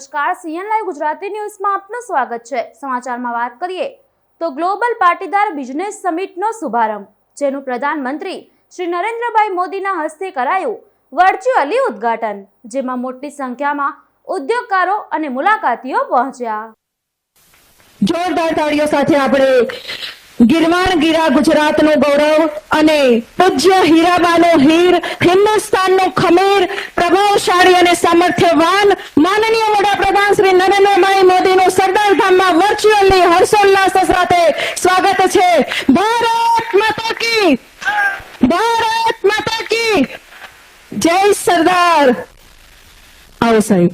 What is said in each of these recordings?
નમસ્કાર, CN live Gujarati ન્યૂઝમાં આપનું સ્વાગત છે। સમાચારમાં વાત કરીએ તો ગ્લોબલ પાટીદાર બિઝનેસ સમિટનો શુભારંભ, જેનું પ્રધાનમંત્રી શ્રી નરેન્દ્રભાઈ મોદીના હસ્તે કરાયું વર્ચ્યુઅલી ઉદ્ઘાટન, જેમાં મોટી સંખ્યામાં ઉદ્યોગકારો અને મુલાકાતીઓ પહોંચ્યા। જોરદાર તાળીઓ સાથે આપણે ગિરવાણ ગીરા ગુજરાતનું ગૌરવ અને પૂજ્ય હીરાબાનો હીર, હિન્દુસ્તાનનું ખમીર, પ્રભાવશાળી અને સામર્થ્યવાન માનનીય વડાપ્રધાન શ્રી નરેન્દ્રભાઈ મોદીનું સરદાર ધામમાં વર્ચ્યુઅલી હર્ષોલ્લાસ સાથે સ્વાગત છે। ભારત માતા કી, ભારત માતા કી જય સરદાર। આવો સાહેબ।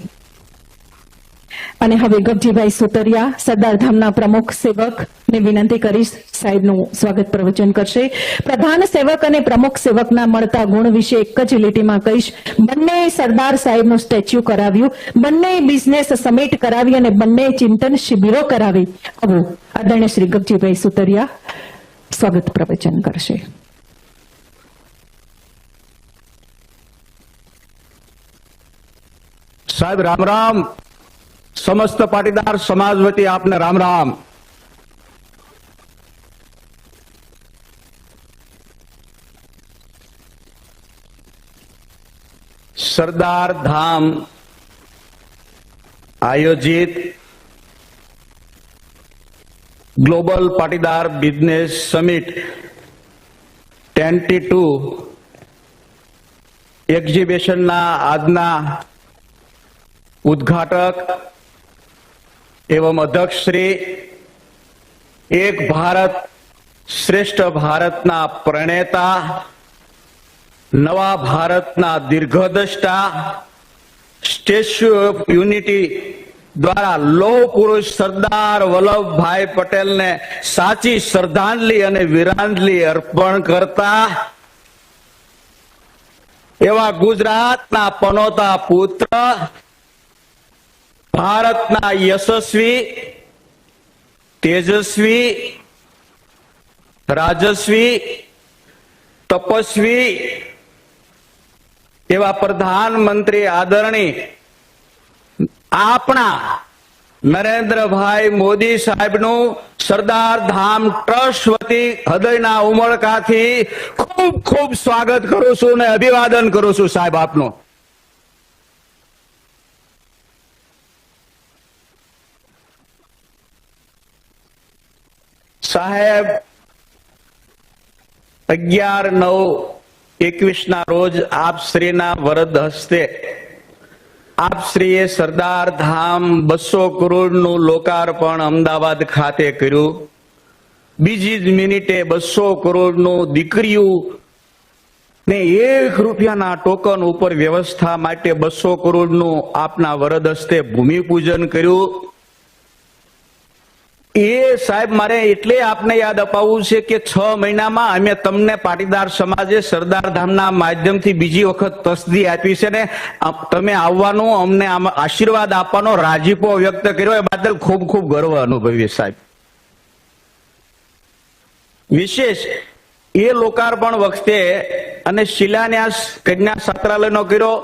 અને હવે ગગજીભાઈ સુતરિયા સરદાર ધામના પ્રમુખ સેવક ને વિનંતી કરીશ, સાહેબનું સ્વાગત પ્રવચન કરશે। પ્રધાન સેવક અને પ્રમુખ સેવકના મળતા ગુણ વિશે એક જ લીટીમાં કહીશ, બંને સરદાર સાહેબનું સ્ટેચ્યુ કરાવ્યું, બંને બિઝનેસ સમિટ કરાવી અને બંને ચિંતન શિબિરો કરાવી। આવો આદરણીય શ્રી ગગજીભાઈ સુતરિયા સ્વાગત પ્રવચન કરશે। साहब राम राम। समस्त पाटीदार समाज वती आपने राम राम। सरदार धाम आयोजित global Patidar business summit 22 exhibition ना आजना उद्घाटक एवं अध्यक्ष श्री एक भारत श्रेष्ठ भारतना प्रणेता, नवा भारतना दीर्घदृष्टा, स्टेच्यू ऑफ यूनिटी द्वारा लौह पुरुष सरदार वल्लभ भाई पटेल ने साची श्रद्धांजलि और वीरांजलि अर्पण करता एवा गुजरातना पनोता पुत्र, भारतना यशस्वी, तेजस्वी, राजस्वी, तपस्वी एवा प्रधानमंत्री आदरणीय आपना नरेंद्र भाई मोदी साहेबनु सरदार धाम ट्रस्ट वती हृदयना उमळकाथी खूब खूब स्वागत करूं छुं ने अभिवादन करूं छुं साहेब आपनो। साहेब 11/9/21 ना रोज आप श्रीना वरद हस्ते आप श्रीए सरदार धाम 200 करोड़નું લોકાર્પણ અમદાવાદ ખાતે કર્યું। બીજી જ મિનિટે 200 કરોડનું દીકરીઓ ને ₹1 ટોકન ઉપર વ્યવસ્થા માટે 200 કરોડનું આપના વરદ હસ્તે ભૂમિપૂજન કર્યું। એ સાહેબ મારે એટલે આપને યાદ અપાવવું છે કે 6 મહિનામાં અમે તમને પાટીદાર સમાજે સરદાર ધામના માધ્યમથી બીજી વખત તસદી આપી છે ને તમે આવવાનો અમને આશીર્વાદ આપવાનો રાજીપો વ્યક્ત કર્યો, એ બદલ ખૂબ ખૂબ ગર્વ અનુભવીએ સાહેબ। વિશેષ એ લોકાર્પણ વખતે અને શિલાન્યાસ કન્યા છાત્રાલયનો કર્યો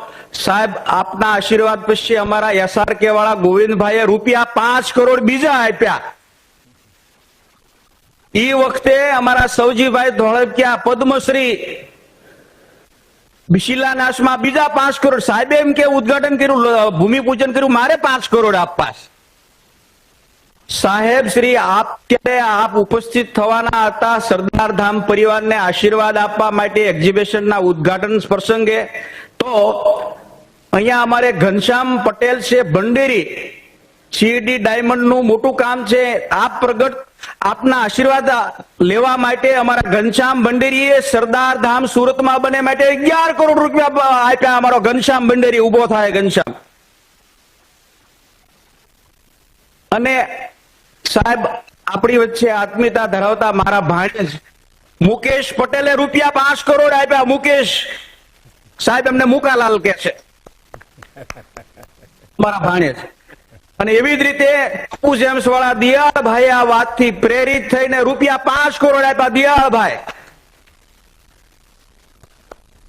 સાહેબ, આપના આશીર્વાદ પછી અમારા SRK વાળા ગોવિંદભાઈએ ₹5 કરોડ બીજા આપ્યા। ई वखते अमरा सौजीभाई धोळकिया पद्मश्री शिलान्यास में बीजा 5 करोड़ साहेब एम के उद्घाटन कर्यु, भूमिपूजन कर्यु, मारे 5 करोड़ आपवा साहेब श्री आप उपस्थित थवाना हता। सरदार धाम परिवार ने आशीर्वाद आपवा माटे एक्जिबिशन ना उद्घाटन प्रसंगे तो अहींया अमारे घनश्याम पटेल छे भंडेरी सीडी डायमंड नु मोटू काम छे। आप प्रगट आपना आशीर्वाद लेवा माटे अमारा घनश्याम भंडेरीए सरदार धाम सूरत में बने माटे 11 करोड़ रुपया आप्या। अमारो घनश्याम भंडेरी उभो थाय घनश्याम। अने साहेब आपणी वच्चे आत्मीयता धरावता मारा भाणेज मुकेश पटेले ₹5 करोड़ आप्या। मुकेश साहेब एमने मुकालाल कहे छे मारा भाणेज। અને એવી જ રીતે ટપુ જેમ્સ વાળા દિયાળભાઈ આ વાતથી પ્રેરિત થઈને ₹5 કરોડ આપ્યા। દિયાળભાઈ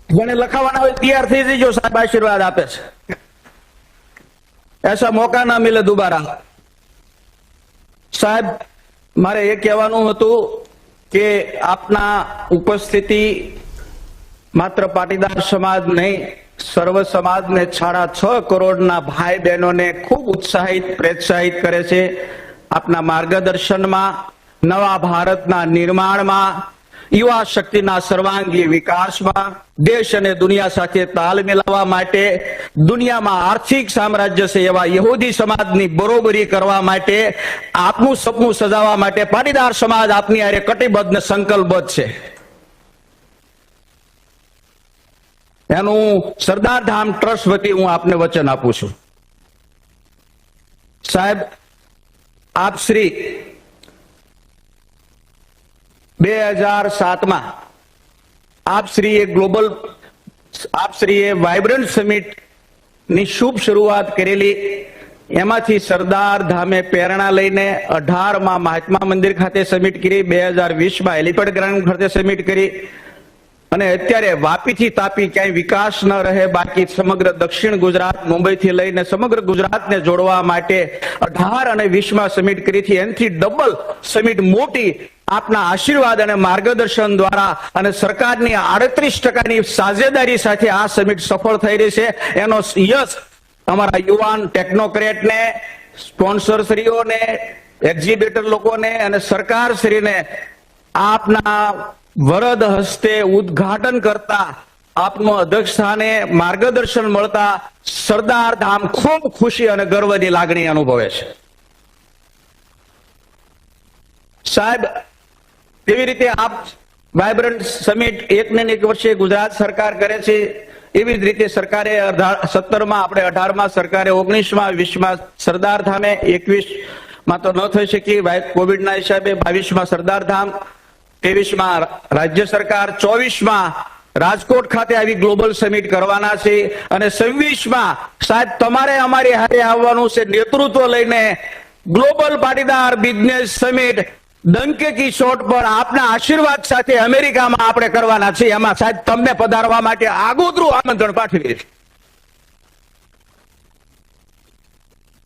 જેને લખાવાના હોય તૈયાર થઈ જજો, સાહેબ આશીર્વાદ આપે છે। ऐसा मौका ना मिले दोबारा। साहब मारे ये कहेवानुं हतुं के आपना उपस्थिति मात्र पाटीदार समाज नहीं, सर्व समाज ने 6.5 करोड़ ना भाई बहनों ने खूब उत्साहित प्रोत्साहित करे छे। आपना मार्गदर्शन में, नवा भारत ना निर्माण में, युवा शक्ति ना सर्वांगी विकास में, देश और दुनिया साथे ताल मिलावा माटे, दुनिया में आर्थिक साम्राज्य से एवा यहूदी समाज नी बरोबरी करवा माटे, आपनु सपनु सजावा माटे पाटीदार समाज आपनी हारे कटिबद्ध ने संकल्पबद्ध छे। एनु सरदार धाम ट्रस्ट वती हूँ आपने वचन आपू छू। साहेब आप श्री 2007 में आप श्री वाइब्रન્ટ समिट ની શુભ શરૂઆત કરેલી। એમાંથી સરદાર ધામે પ્રેરણા લઈને 18 માં મહાત્મા મંદિર ખાતે સમિટ કરી, 2020 માં હેલિપેડ ગ્રાઉન્ડ ખાતે સમિટ કરી અને અત્યારે વાપીથી તાપી ક્યાંય વિકાસ ન રહે બાકી સમગ્ર દક્ષિણ ગુજરાત મુંબઈથી લઈને સમગ્ર ગુજરાતને જોડવા માટે 18 અને 20 માં સમિટ કરી હતી। એનાથી ડબલ સમિટ મોટી આપના આશીર્વાદ અને માર્ગદર્શન દ્વારા અને સરકારની 38% સાझेदारी સાથે આ સમિટ સફળ થઈ રહી છે। એનો યશ અમારા યુવાન ટેકનોક્રેટને, સ્પોન્સરશ્રીઓને, એક્ઝિબિટર લોકોને અને સરકારશ્રીને આપના વરદ હસ્તે ઉદ્ઘાટન કરતા આપનો અધ્યક્ષ સ્થાને માર્ગદર્શન મળતા સરદાર ધામ ખૂબ ખુશી અને ગર્વની લાગણી અનુભવે છે। સાહેબ એવી રીતે આપ વાઇબ્રન્ટ સમિટ એક ને એક વર્ષે ગુજરાત સરકાર કરે છે, એવી જ રીતે સરકારે 17 માં, આપણે 18 માં, સરકારે 19 માં, 20 માં સરદાર ધામે, 21 માં તો ન થઈ શકી કોવિડના હિસાબે, 22 માં સરદાર ધામ, 23 માં રાજ્ય સરકાર, 24 માં રાજકોટ ખાતે આવી ગ્લોબલ સમિટ કરવાના છે અને 26 માં સાહેબ તમારે અમારી હારે આવવાનું છે નેતૃત્વ લઈને ગ્લોબલ પાટીદાર બિઝનેસ સમિટ ડંકે કી ચોટ પર આપના આશીર્વાદ સાથે અમેરિકામાં આપણે કરવાના છે। એમાં સાહેબ તમને પધારવા માટે આગોતરું આમંત્રણ પાઠવીએ છીએ।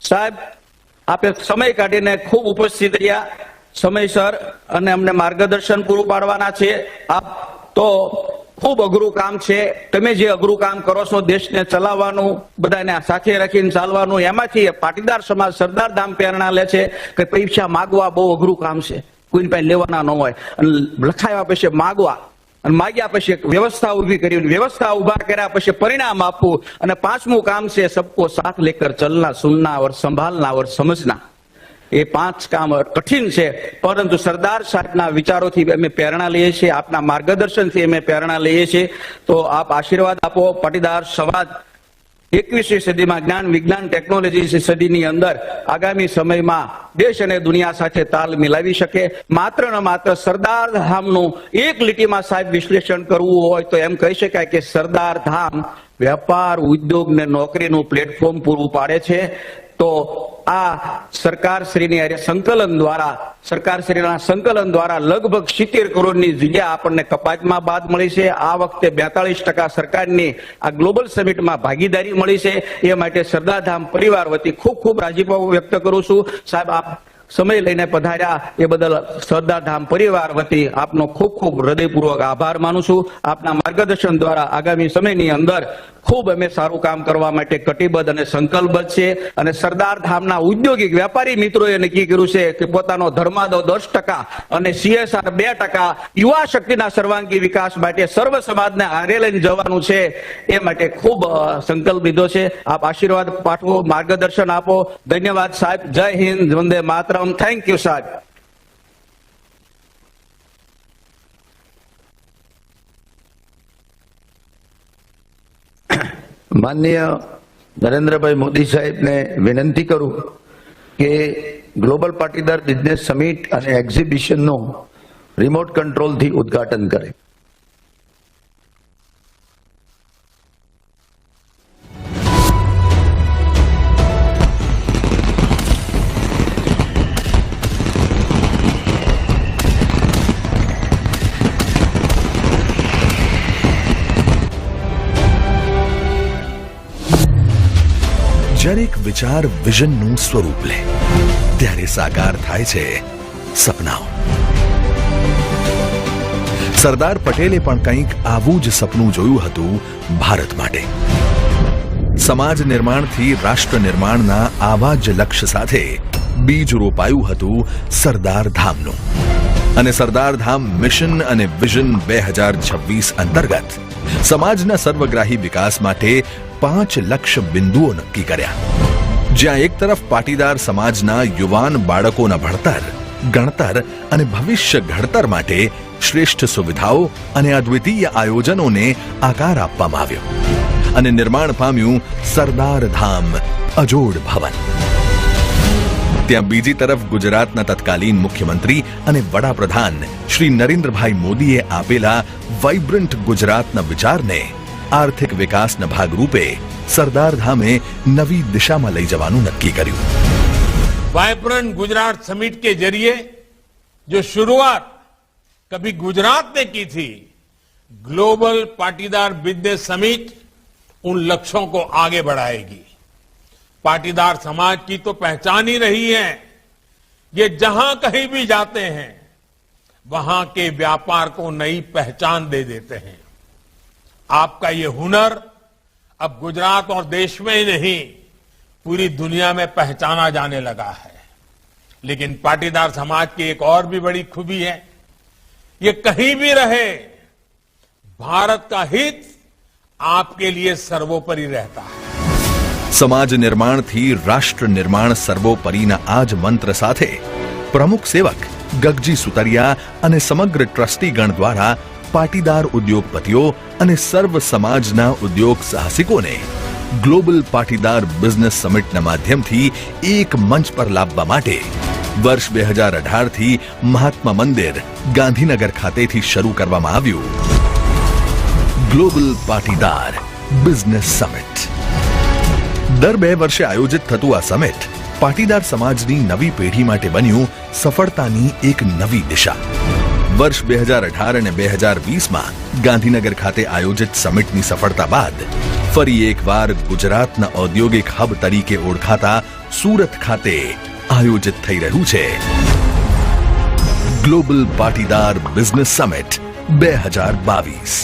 સાહેબ આપે સમય કાઢીને ખૂબ ઉપસ્થિત રહ્યા, સમયસર અને અમને માર્ગદર્શન પૂરું પાડવાના છે। આપ તો ખૂબ અઘરું કામ છે, તમે જે અઘરું કામ કરો છો દેશને ચલાવવાનું, બધાને સાથે રાખીને ચાલવાનું, એમાંથી પાટીદાર સમાજ સરદાર ધામ પ્રેરણા લે છે કે પૈસા માગવા બહુ અઘરું કામ છે, કોઈની પાસે લેવાના ન હોય અને લખાયા પછી માગવા અને માગ્યા પછી વ્યવસ્થા ઉભી કરી, વ્યવસ્થા ઉભા કર્યા પછી પરિણામ આપવું અને 5મું કામ છે सबको साथ लेकर चलना, सुनना और संभालना और समझना। ये 5 काम कठिन है परंतु सरदार साहेबना विचारोथी अमे प्रेरणा लईए छीए, आपना मार्गदर्शनथी अमे प्रेरणा लईए छीए। तो आप आशीर्वाद आपो पाटीदार समाज 21મી સદીમાં જ્ઞાન વિજ્ઞાન ટેકનોલોજી સદીની અંદર આગામી સમયમાં દેશ અને દુનિયા સાથે તાલ મિલાવી શકે। માત્ર ને માત્ર સરદાર ધામનું એક લીટીમાં સાહેબ વિશ્લેષણ કરવું હોય તો એમ કહી શકાય કે સરદાર ધામ વેપાર, ઉદ્યોગ ને નોકરીનું પ્લેટફોર્મ પૂરું પાડે છે। તો આ સરકારશ્રીની સંકલન દ્વારા લગભગ 70 કરોડની જગ્યા આપણને કપાતમાં બાદ મળી છે। આ વખતે 42% સરકારની આ ગ્લોબલ સમિટમાં ભાગીદારી મળી છે। એ માટે સરદાર ધામ પરિવાર વતી ખૂબ ખૂબ રાજીપો વ્યક્ત કરું છું। સાહેબ આપ સમય લઈને પધાર્યા એ બદલ સરદાર ધામ પરિવાર વતી આપનો ખૂબ ખૂબ હૃદયપૂર્વક આભાર માનું છું। આપના માર્ગદર્શન દ્વારા આગામી સમયની અંદર ખૂબ અમે સારું કામ કરવા માટે કટિબદ્ધ અને સંકલ્પબદ્ધ છે અને સરદાર ધામના ઉદ્યોગિક વેપારી મિત્રોએ નક્કી કર્યું છે કે પોતાનો ધર્માદો 10% અને CSR 2% યુવા શક્તિના સર્વાંગી વિકાસ માટે સર્વ સમાજને હારે લઈને જવાનું છે। એ માટે ખૂબ સંકલ્પ લીધો છે। આપ આશીર્વાદ પાઠવો, માર્ગદર્શન આપો। ધન્યવાદ સાહેબ। જય હિન્દ, વંદે માતરમ। થેન્ક યુ સાહેબ। माननीय नरेंद्रभाई मोदी साहेब ने विनंती करूं कि ग्लोबल पाटीदार बिजनेस समिट અને એક્ઝિબિશન નું રિમોટ કંટ્રોલ થી ઉદ્ઘાટન કરે। જ્યારે એક વિચાર વિઝનનું સ્વરૂપ લે ત્યારે સાકાર થાય છે સપનાઓ. સરદાર પટેલે પણ કંઈક આવું જ સપનું જોયું હતું ભારત માટે. સમાજ નિર્માણથી રાષ્ટ્ર નિર્માણના આવા જ લક્ષ્ય સાથે બીજ રોપાયું હતું સરદાર ધામનું. અને સરદાર ધામ મિશન અને વિઝન 2026 અંતર્ગત સમાજના સર્વગ્રાહી વિકાસ માટે 5 લક્ષ્ય બિંદુઓ નક્કી કર્યા. જ્યાં એક તરફ પાટીદાર સમાજના યુવાન બાળકોના ભણતર, ગણતર અને ભવિષ્ય ઘડતર માટે શ્રેષ્ઠ સુવિધાઓ અને અદ્વિતીય આયોજનોને આકાર આપવામાં આવ્યો અને નિર્માણ પામ્યું સરદાર ધામ અજોડ ભવન. ત્યાં બીજી તરફ ગુજરાતના તત્કાલીન મુખ્યમંત્રી અને વડાપ્રધાન શ્રી નરેન્દ્રભાઈ મોદીએ આપેલા વાઇબ્રન્ટ ગુજરાતના વિચારને આર્થિક વિકાસના ભાગરૂપે સરદાર ધામે નવી દિશામાં લઈ જવાનું નક્કી કર્યું. वाइब्रेंट गुजरात समिट के जरिए जो शुरुआत कभी गुजरात ने की थी, ग्लोबल पाटीदार बिजनेस समिट उन लक्ष्यों को आगे बढ़ाएगी. पाटीदार समाज की तो पहचान ही रही है. ये जहां कहीं भी जाते हैं वहां के व्यापार को नई पहचान दे देते हैं. आपका ये हुनर अब गुजरात और देश में ही नहीं पूरी दुनिया में पहचाना जाने लगा है. लेकिन पाटीदार समाज की एक और भी बड़ी खूबी है, ये कहीं भी रहे भारत का हित आपके लिए सर्वोपरि रहता है. સમાજ નિર્માણથી રાષ્ટ્ર નિર્માણ સર્વોપરીના આ જ મંત્ર સાથે પ્રમુખ સેવક ગગજી સુતરિયા અને સમગ્ર ટ્રસ્ટીગણ દ્વારા પાટીદાર ઉદ્યોગપતિઓ અને સર્વ સમાજના ઉદ્યોગ સાહસિકોને ગ્લોબલ પાટીદાર બિઝનેસ સમિટના માધ્યમથી એક મંચ પર લાવવા માટે વર્ષ 2018થી મહાત્મા મંદિર ગાંધીનગર ખાતેથી શરૂ કરવામાં આવ્યું ગ્લોબલ પાટીદાર બિઝનેસ સમિટ. દર 2 વર્ષે આયોજિત થતું આ સમિટ પાટીદાર સમાજની નવી પેઢી માટે બન્યું સફળતાની એક નવી દિશા. વર્ષ 2018 અને 2020માં ગાંધીનગર ખાતે આયોજિત સમિટની સફળતા બાદ ફરી એકવાર ગુજરાતના ઔદ્યોગિક હબ તરીકે ઓળખાતા સુરત ખાતે આયોજિત થઈ રહ્યું છે ગ્લોબલ પાટીદાર બિઝનેસ સમિટ 2022.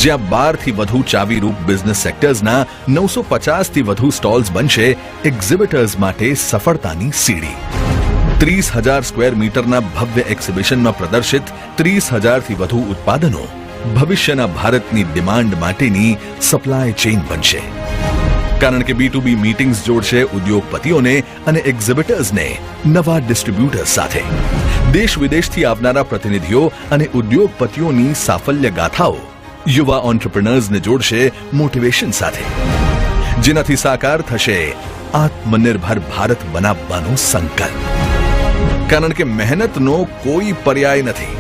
જ્યાં 12 થી વધુ ચાવીરૂપ બિઝનેસ સેક્ટર્સના 950થી વધુ સ્ટોલ્સ બનશે એક્ઝિબિટર્સ માટે સફળતાની સીડી. 30,000 સ્ક્વેર મીટરના ભવ્ય એક્ઝિબિશનમાં પ્રદર્શિત 30,000થી વધુ ઉત્પાદનો ભવિષ્યના ભારતની ડિમાન્ડ માટેની સપ્લાય ચેઇન બનશે. કારણ કે B2B મીટિંગ્સ જોડશે ઉદ્યોગપતિઓને અને એક્ઝિબિટર્સને નવા ડિસ્ટ્રીબ્યુટર્સ સાથે. દેશ વિદેશથી આવનારા પ્રતિનિધિઓ અને ઉદ્યોગપતિઓની સાફલ્ય ગાથાઓ યુવા ઓન્ટરપ્રિનર્સને જોડશે મોટિવેશન સાથે, જેનાથી સાકાર થશે આત્મનિર્ભર ભારત બનાવવાનો સંકલ્પ. કારણ કે મહેનતનો કોઈ પર્યાય નથી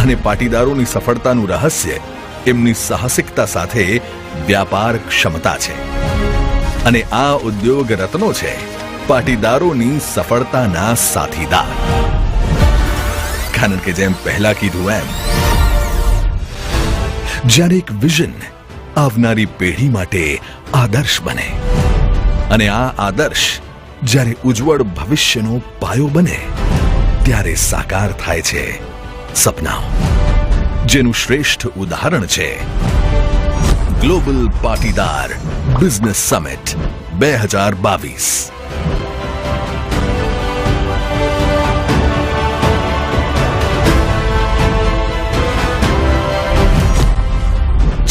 અને પાટીદારોની સફળતાનું રહસ્ય એમની સાહસિકતા સાથે વ્યાપાર ક્ષમતા છે. અને આ ઉદ્યોગ રત્નો છે પાટીદારોની સફળતાના સાથીદાર. કારણ કે જેમ પહેલા કીધું એમ જ્યારે એક વિઝન આવનારી પેઢી માટે આદર્શ બને અને આ આદર્શ જ્યારે ઉજ્જવળ ભવિષ્યનો પાયો બને ત્યારે સાકાર થાય છે સપનાઓ, જેનું શ્રેષ્ઠ ઉદાહરણ છે ગ્લોબલ પાટીદાર બિઝનેસ સમિટ 2022.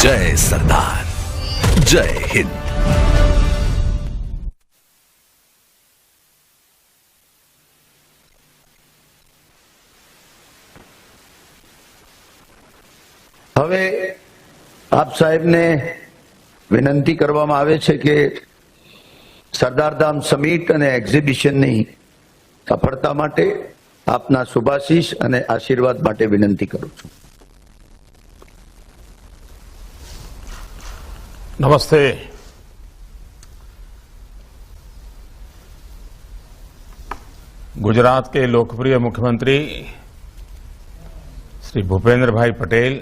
જય સરદાર, જય હિન્દ. હવે આપ સાહેબને વિનંતી કરવામાં આવે છે કે સરદારધામ સમિટ અને એક્ઝિબિશનની સફળતા માટે આપના શુભાશીષ અને આશીર્વાદ માટે વિનંતી કરું છું. नमस्ते. गुजरात के लोकप्रिय मुख्यमंत्री श्री भूपेंद्र भाई पटेल,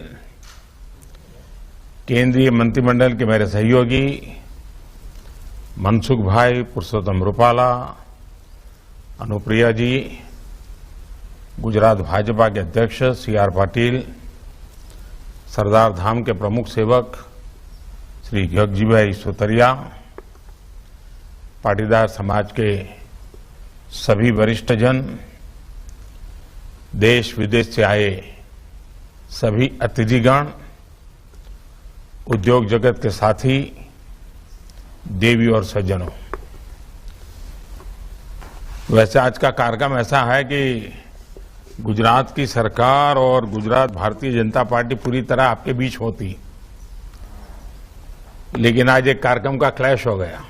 केंद्रीय मंत्रिमंडल के मेरे सहयोगी मनसुख भाई, पुरुषोत्तम रूपाला, अनुप्रिया जी, गुजरात भाजपा के अध्यक्ष CR पाटिल, सरदार धाम के प्रमुख सेवक श्री जगजीभाई सुतरिया, पाटीदार समाज के सभी वरिष्ठ जन, देश विदेश से आए सभी अतिथिगण, उद्योग जगत के साथी, देवी और सज्जनों। वैसे आज का कार्यक्रम ऐसा है कि गुजरात की सरकार और गुजरात भारतीय जनता पार्टी पूरी तरह आपके बीच होती, लेकिन आज एक कार्यक्रम का क्लैश हो गया।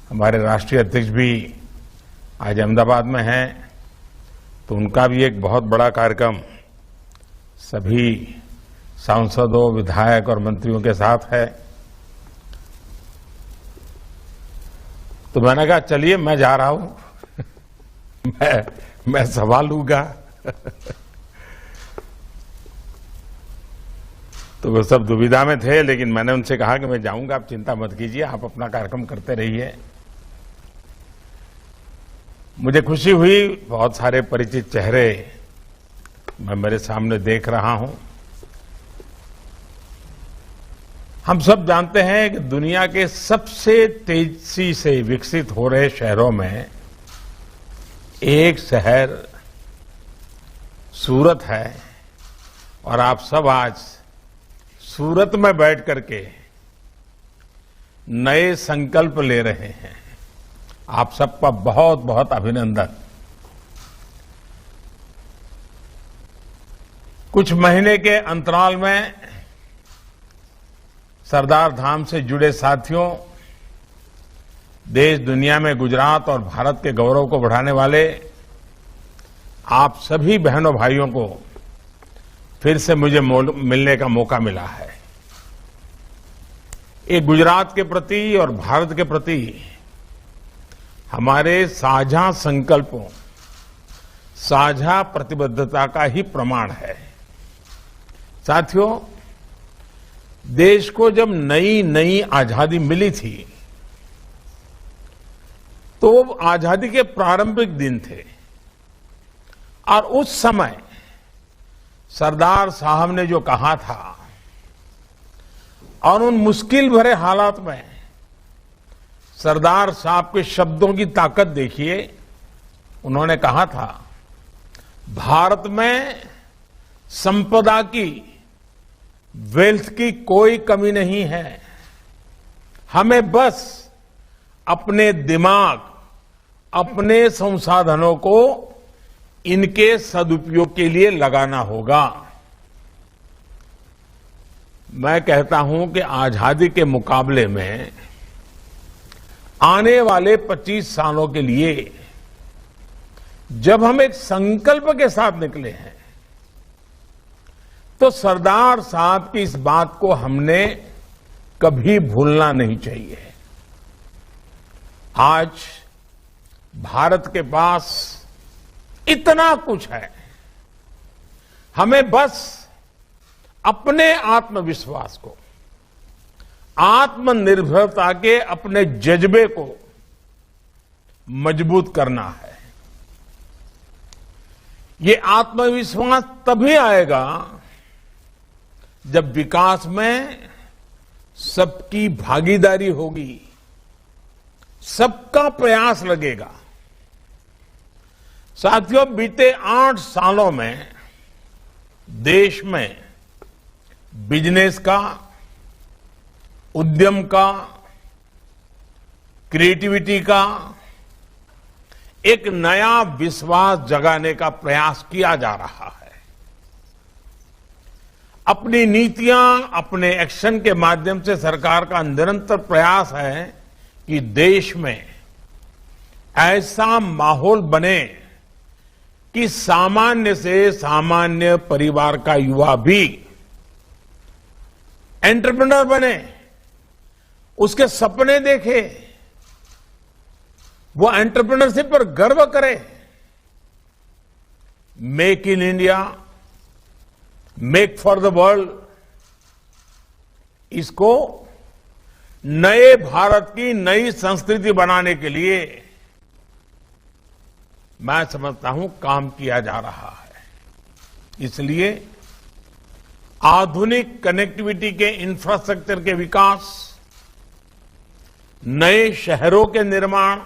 हमारे राष्ट्रीय अध्यक्ष भी आज अहमदाबाद में हैं, तो उनका भी एक बहुत बड़ा कार्यक्रम सभी सांसदों, विधायक और मंत्रियों के साथ है। तो मैंने कहा चलिए मैं जा रहा हूं मैं सवाल लूंगा तो वो सब दुविधा में थे, लेकिन मैंने उनसे कहा कि मैं जाऊंगा, आप चिंता मत कीजिए, आप अपना कार्यक्रम करते रहिए। मुझे खुशी हुई, बहुत सारे परिचित चेहरे मैं मेरे सामने देख रहा हूं। हम सब जानते हैं कि दुनिया के सबसे तेजी से विकसित हो रहे शहरों में एक शहर सूरत है, और आप सब आज सूरत में बैठ करके नए संकल्प ले रहे हैं। आप सबका बहुत बहुत अभिनंदन। कुछ महीने के अंतराल में सरदार धाम से जुड़े साथियों, देश दुनिया में गुजरात और भारत के गौरव को बढ़ाने वाले आप सभी बहनों भाइयों को फिर से मुझे मिलने का मौका मिला है। ये गुजरात के प्रति और भारत के प्रति हमारे साझा संकल्पों, साझा प्रतिबद्धता का ही प्रमाण है। साथियों, देश को जब नई नई आजादी मिली थी तो वो आजादी के प्रारंभिक दिन थे, और उस समय सरदार साहब ने जो कहा था, और उन मुश्किल भरे हालात में सरदार साहब के शब्दों की ताकत देखिए। उन्होंने कहा था, भारत में संपदा की, वेल्थ की कोई कमी नहीं है, हमें बस अपने दिमाग, अपने संसाधनों को इनके सदुपयोग के लिए लगाना होगा। मैं कहता हूं कि आजादी के मुकाबले में आने वाले 25 सालों के लिए जब हम एक संकल्प के साथ निकले हैं, तो सरदार साहब की इस बात को हमने कभी भूलना नहीं चाहिए। आज भारत के पास इतना कुछ है, हमें बस अपने आत्मविश्वास को, आत्मनिर्भरता के अपने जज्बे को मजबूत करना है। ये आत्मविश्वास तभी आएगा जब विकास में सबकी भागीदारी होगी, सबका प्रयास लगेगा। साथियों, बीते 8 सालों में देश में बिजनेस का, उद्यम का, क्रिएटिविटी का एक नया विश्वास जगाने का प्रयास किया जा रहा है। अपनी नीतियां, अपने एक्शन के माध्यम से सरकार का निरंतर प्रयास है कि देश में ऐसा माहौल बने कि सामान्य से सामान्य परिवार का युवा भी एंटरप्रेन्योर बने, उसके सपने देखे, वो एंटरप्रेन्योरशिप पर गर्व करे। Make in India, make for the world, इसको नए भारत की नई संस्कृति बनाने के लिए मैं समझता हूं काम किया जा रहा है। इसलिए आधुनिक कनेक्टिविटी के इंफ्रास्ट्रक्चर के विकास, नए शहरों के निर्माण,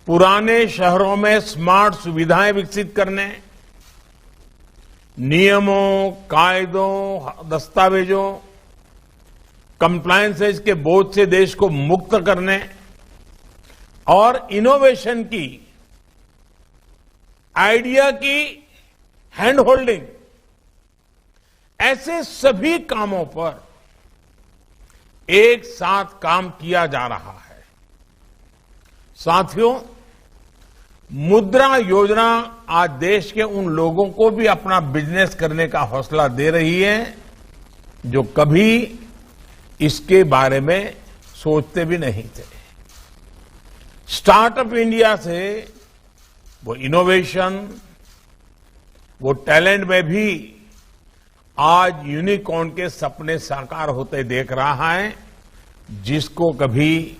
पुराने शहरों में स्मार्ट सुविधाएं विकसित करने, नियमों, कायदों, दस्तावेजों, कंप्लायंसेस के बोझ से देश को मुक्त करने और इनोवेशन की, आइडिया की हैंड होल्डिंग, ऐसे सभी कामों पर एक साथ काम किया जा रहा है। साथियों, मुद्रा योजना आज देश के उन लोगों को भी अपना बिजनेस करने का हौसला दे रही है जो कभी इसके बारे में सोचते भी नहीं थे। स्टार्टअप इंडिया से वो इनोवेशन, वो टैलेंट में भी आज यूनिकॉर्न के सपने साकार होते देख रहा है, जिसको कभी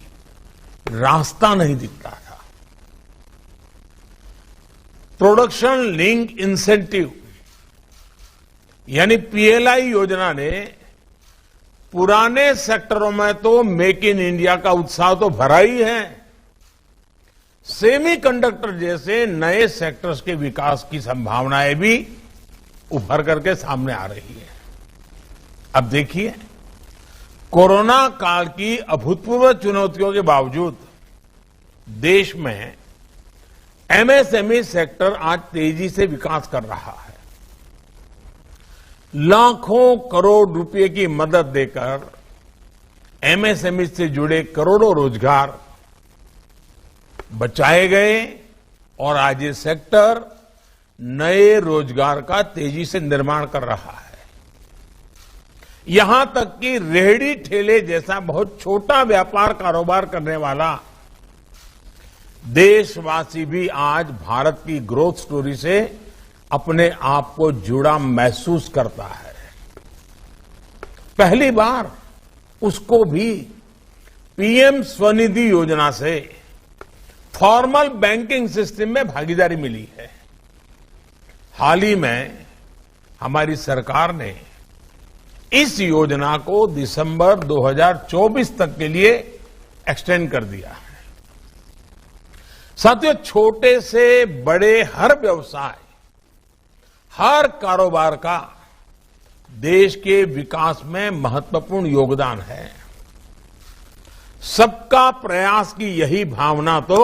रास्ता नहीं दिखता था। प्रोडक्शन लिंक इंसेंटिव यानी पीएलआई योजना ने पुराने सेक्टरों में तो मेक इन इंडिया का उत्साह तो भरा ही है, सेमीकंडक्टर जैसे नए सेक्टर्स के विकास की संभावनाएं भी उभर करके सामने आ रही है। अब देखिए, कोरोना काल की अभूतपूर्व चुनौतियों के बावजूद देश में एमएसएमई सेक्टर आज तेजी से विकास कर रहा है। लाखों करोड़ रुपए की मदद देकर एमएसएमई से जुड़े करोड़ों रोजगार बचाए गए और आज ये सेक्टर नए रोजगार का तेजी से निर्माण कर रहा है। यहां तक कि रेहड़ी ठेले जैसा बहुत छोटा व्यापार कारोबार करने वाला देशवासी भी आज भारत की ग्रोथ स्टोरी से अपने आप को जुड़ा महसूस करता है। पहली बार उसको भी पीएम स्वनिधि योजना से फॉर्मल बैंकिंग सिस्टम में भागीदारी मिली है। हाल ही में हमारी सरकार ने इस योजना को दिसंबर 2024 तक के लिए एक्सटेंड कर दिया है। साथियों, छोटे से बड़े हर व्यवसाय, हर कारोबार का देश के विकास में महत्वपूर्ण योगदान है। सबका प्रयास की यही भावना तो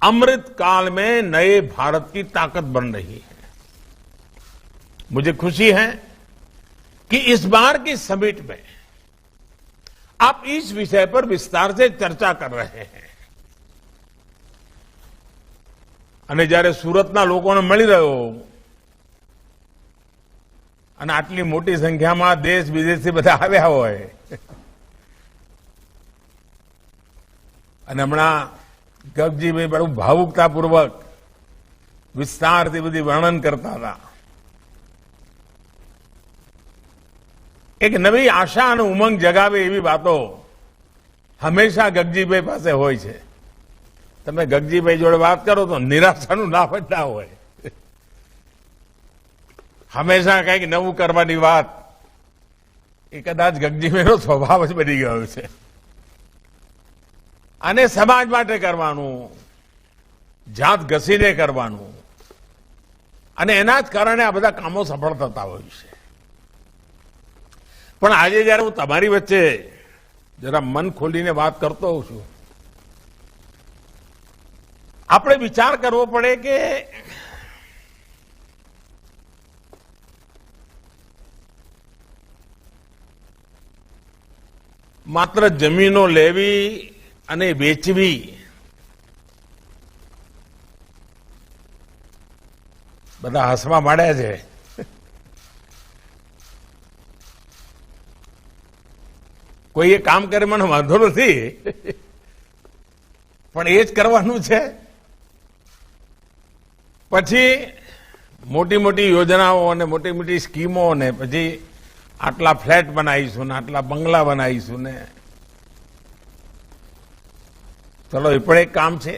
अमृत काल में नए भारत की ताकत बन रही है। मुझे खुशी है कि इस बार की समिट में आप इस विषय पर विस्तार से चर्चा कर रहे हैं અને જ્યારે સુરતના લોકોને મળી રહ્યો અને આટલી મોટી સંખ્યામાં દેશ વિદેશથી બધા આવ્યા હોય અને હમણાં ગગજીભાઈ બહુ ભાવુકતાપૂર્વક વિસ્તારથી બધી વર્ણન કરતા હતા। એક નવી આશા અને ઉમંગ જગાવે એવી વાતો હંમેશા ગગજીભાઈ પાસે હોય છે। તમે ગગજીભાઈ જોડે વાત કરો તો નિરાશાનું નામ જ ના હોય। હંમેશા કંઈક નવું કરવાની વાત એ કદાચ ગગજીભાઈનો સ્વભાવ જ બની ગયો છે અને સમાજ માટે કરવાનું, જાત ઘસીને કરવાનું અને એના જ કારણે આ બધા કામો સફળ થતા હોય છે। પણ આજે જયારે હું તમારી વચ્ચે જરા મન ખોલીને વાત કરતો હોઉં છું, આપણે વિચાર કરવો પડે કે માત્ર જમીનો લેવી અને વેચવી બધા હસવા માંડ્યા છે। કોઈ એ કામ કરે મને વાંધો નથી, પણ એ જ કરવાનું છે। પછી મોટી મોટી યોજનાઓ અને મોટી મોટી સ્કીમો ને પછી આટલા ફ્લેટ બનાવીશું ને આટલા બંગલા બનાવીશું ને ચલો એ પણ એક કામ છે.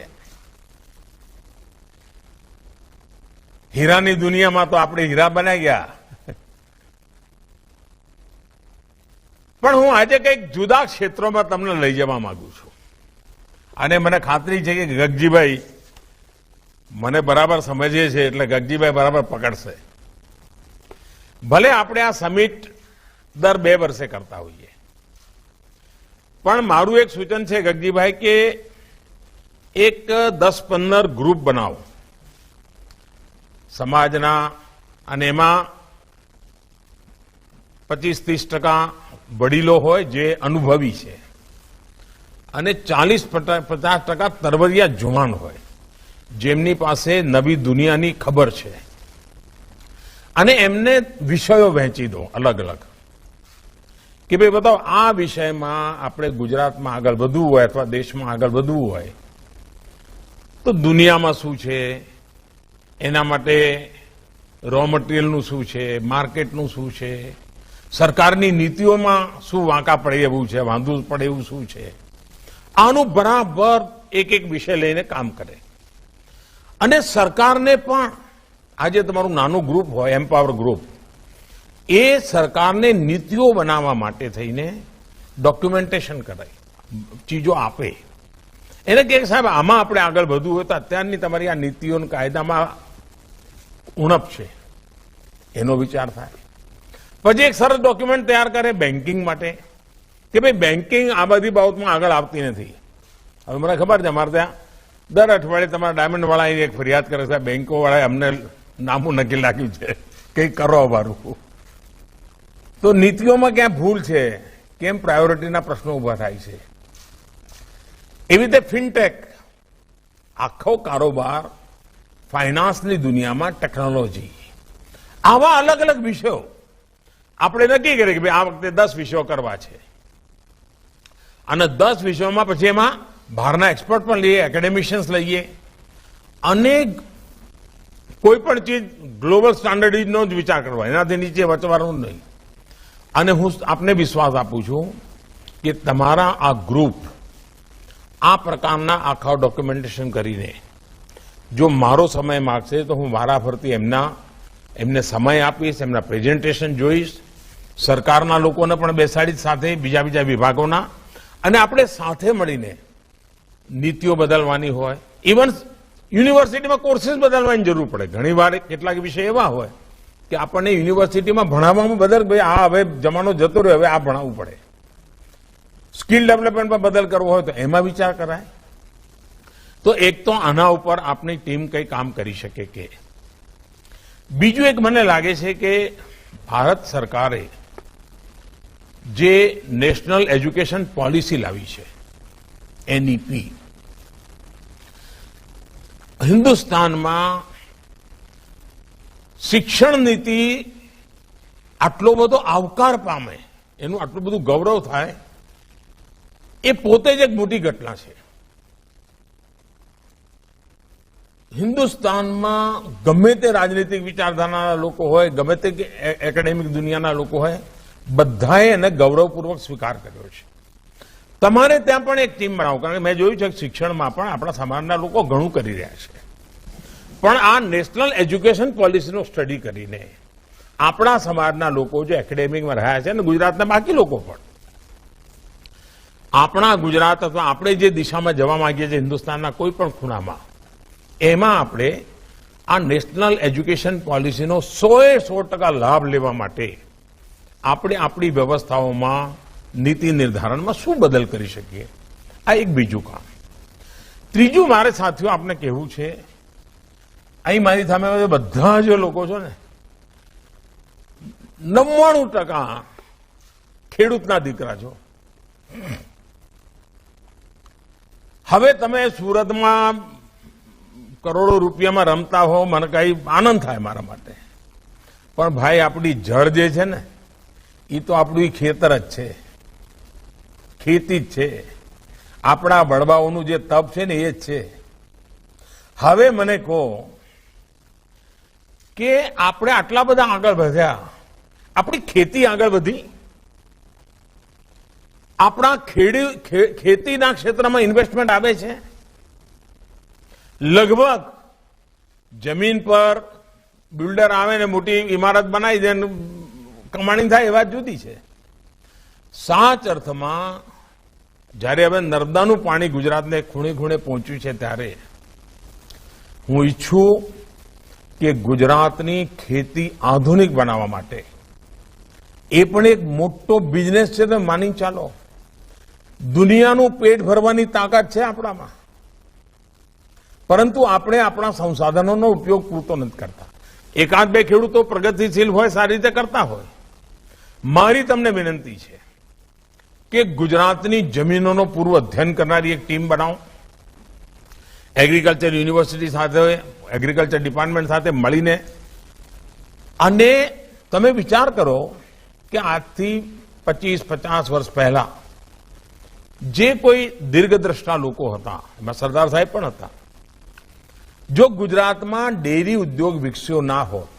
હીરાની દુનિયામાં તો આપણે હીરા બનાવી ગયા, પણ હું આજે કંઈક જુદા ક્ષેત્રોમાં તમને લઈ જવા માંગુ છું. અને મને ખાતરી છે કે ગગજીભાઈ મને બરાબર સમજે છે, એટલે ગગજીભાઈ બરાબર પકડશે. ભલે આપણે આ સમિટ દર 2 વર્ષે કરતા હોઈએ, પણ મારું એક સૂચન છે ગગજીભાઈ કે એક 10-15 ગ્રુપ બનાવો સમાજના, અને એમાં 25-30% વડીલો હોય જે અનુભવી છે, અને 40-50% તરવરિયા જુવાન હોય જેમની પાસે નવી દુનિયાની ખબર છે, અને એમને વિષયો વહેંચી દો અલગ અલગ કે ભાઈ બતાવો આ વિષયમાં આપણે ગુજરાતમાં આગળ વધવું હોય અથવા દેશમાં આગળ વધવું હોય તો દુનિયામાં શું છે, એના માટે રો મટીરિયલનું શું છે, માર્કેટનું શું છે, સરકારની નીતિઓમાં શું વાંકા પડે એવું છે, વાંધું પડે એવું શું છે, આનું બરાબર એક એક વિષય લઈને કામ કરે. અને સરકારને પણ આજે તમારું નાનું ગ્રુપ હોય એમ્પાવર ગ્રુપ, એ સરકારને નીતિઓ બનાવવા માટે થઈને ડોક્યુમેન્ટેશન કરાય, ચીજો આપે, એને કે સાહેબ આમાં આપણે આગળ વધવું હોય તો અત્યારની તમારી આ નીતિઓ અને કાયદામાં ઉણપ છે, એનો વિચાર થાય. પછી એક સરસ ડોક્યુમેન્ટ તૈયાર કરે બેન્કિંગ માટે કે ભાઈ બેન્કિંગ આ બધી બાબતમાં આગળ આવતી નથી. હવે મને ખબર છે અમારે ત્યાં દર અઠવાડિયે તમારા ડાયમંડ વાળા એક ફરિયાદ કરે છે, બેંકો વાળાએ અમને નામું નક્કી લાગ્યું છે, કંઈક કરો અમારું. તો નીતિઓમાં ક્યાં ભૂલ છે, કેમ પ્રાયોરિટીના પ્રશ્નો ઉભા થાય છે. એવી રીતે ફિનટેક આખો કારોબાર, ફાઇનાન્સની દુનિયામાં ટેકનોલોજી, આવા અલગ અલગ વિષયો આપણે નક્કી કરીએ કે ભાઈ આ વખતે 10 વિષયો કરવા છે, અને 10 વિષયોમાં પછી એમાં બહારના એક્સપર્ટ પણ લઈએ, એકેડેમિશિયન્સ લઈએ, અને કોઈ પણ ચીજ ગ્લોબલ સ્ટાન્ડર્ડનો જ વિચાર કરવા, એનાથી નીચે વચવાનું નહીં. અને હું આપને વિશ્વાસ આપું છું કે તમારા આ ગ્રુપ આ પ્રકારના આખા ડોક્યુમેન્ટેશન કરીને જો મારો સમય માગશે તો હું વારાફરતી એમને સમય આપીશ, એમના પ્રેઝન્ટેશન જોઈશ, સરકારના લોકોને પણ બેસાડી સાથે, બીજા વિભાગોના, અને આપણે સાથે મળીને નીતિઓ બદલવાની હોય. ઇવન યુનિવર્સિટીમાં કોર્सेस બદલવાની જરૂર પડે. ઘણીવાર કેટલાક વિષય એવા હોય કે આપણને યુનિવર્સિટીમાં ભણાવવામાં ભાઈ આ હવે જમાનો જતો રહ્યો, હવે આ ભણાવવું પડે. સ્કિલ ડેવલપમેન્ટમાં બદલ કરવો હોય તો એમાં વિચાર કરાય. તો એક તો આના ઉપર આપણી ટીમ કઈ કામ કરી શકે કે. બીજું એક મને લાગે છે કે ભારત સરકારે જે નેશનલ એજ્યુકેશન પોલિસી લાવી છે, એનઈપી, હિન્દુસ્તાનમાં શિક્ષણ નીતિ આટલો બધો આવકાર પામે, એનું આટલું બધું ગૌરવ થાય, એ પોતે જ એક મોટી ઘટના છે. હિન્દુસ્તાનમાં ગમે તે રાજનીતિક વિચારધારાના લોકો હોય, ગમે તે એકેડેમિક દુનિયાના લોકો હોય, બધાએ એને ગૌરવપૂર્વક સ્વીકાર કર્યો છે. તમારે ત્યાં પણ એક ટીમ બનાવો, કારણ કે મેં જોયું છે કે શિક્ષણમાં પણ આપણા સમાજના લોકો ઘણું કરી રહ્યા છે, પણ આ નેશનલ એજ્યુકેશન પોલિસીનો સ્ટડી કરીને આપણા સમાજના લોકો જે એકેડેમિકમાં રહ્યા છે, અને ગુજરાતના બાકી લોકો પણ, આપણા ગુજરાત અથવા આપણે જે દિશામાં જવા માંગીએ છીએ હિન્દુસ્તાનના કોઈ પણ ખૂણામાં, એમાં આપણે આ નેશનલ એજ્યુકેશન પોલિસીનો 100% લાભ લેવા માટે આપણે આપણી વ્યવસ્થાઓમાં, નીતિ નિર્ધારણમાં શું બદલ કરી શકીએ, આ એક બીજું કામ. ત્રીજું મારે સાથીઓ આપને કહેવું છે, અહીં મારી સામે બધા જે લોકો છો ને, 99% ખેડૂતના દીકરા છો. હવે તમે સુરતમાં કરોડો રૂપિયામાં રમતા હો, મને કઈ આનંદ થાય મારા માટે, પણ ભાઈ આપણી જળ જે છે ને, એ તો આપણું ખેતર જ છે, ખેતી જ છે, આપણા વડવાઓનું જે તપ છે ને એ જ છે. હવે મને કહો કે આપણે આટલા બધા આગળ વધ્યા, આપણી ખેતી આગળ વધી, આપણા ખેતીના ક્ષેત્રમાં ઇન્વેસ્ટમેન્ટ આવે છે. લગભગ જમીન પર બિલ્ડર આવે ને મોટી ઇમારત બનાવી દે, કમાણી થાય એ વાત જુદી છે. સાચ અર્થમાં જ્યારે હવે નર્મદાનું પાણી ગુજરાતને ખૂણે ખૂણે પહોંચ્યું છે, ત્યારે હું ઈચ્છું કે ગુજરાતની ખેતી આધુનિક બનાવવા માટે એ પણ એક મોટો બિઝનેસ છે. તો માની ચાલો, દુનિયાનું પેટ ભરવાની તાકાત છે આપણામાં, પરંતુ આપણે આપણા સંસાધનોનો ઉપયોગ પૂરતો નથી કરતા. એકાદ બે ખેડૂતો પ્રગતિશીલ હોય, સારી રીતે કરતા હોય. મારી તમને વિનંતી છે કે ગુજરાતની જમીનોનો પૂર્વ અધ્યયન કરનારી એક ટીમ બનાવો. એગ્રીકલ્ચર યુનિવર્સિટી સાથે, એગ્રીકલ્ચર ડિપાર્ટમેન્ટ સાથે મળીને, અને તમે વિચાર કરો કે આજથી 25-50 વર્ષ પહેલા જે કોઈ દીર્ઘદ્રષ્ટા લોકો હતા, એમાં સરદાર સાહેબ પણ હતા, જો ગુજરાતમાં ડેરી ઉદ્યોગ વિકસ્યો ના હોત,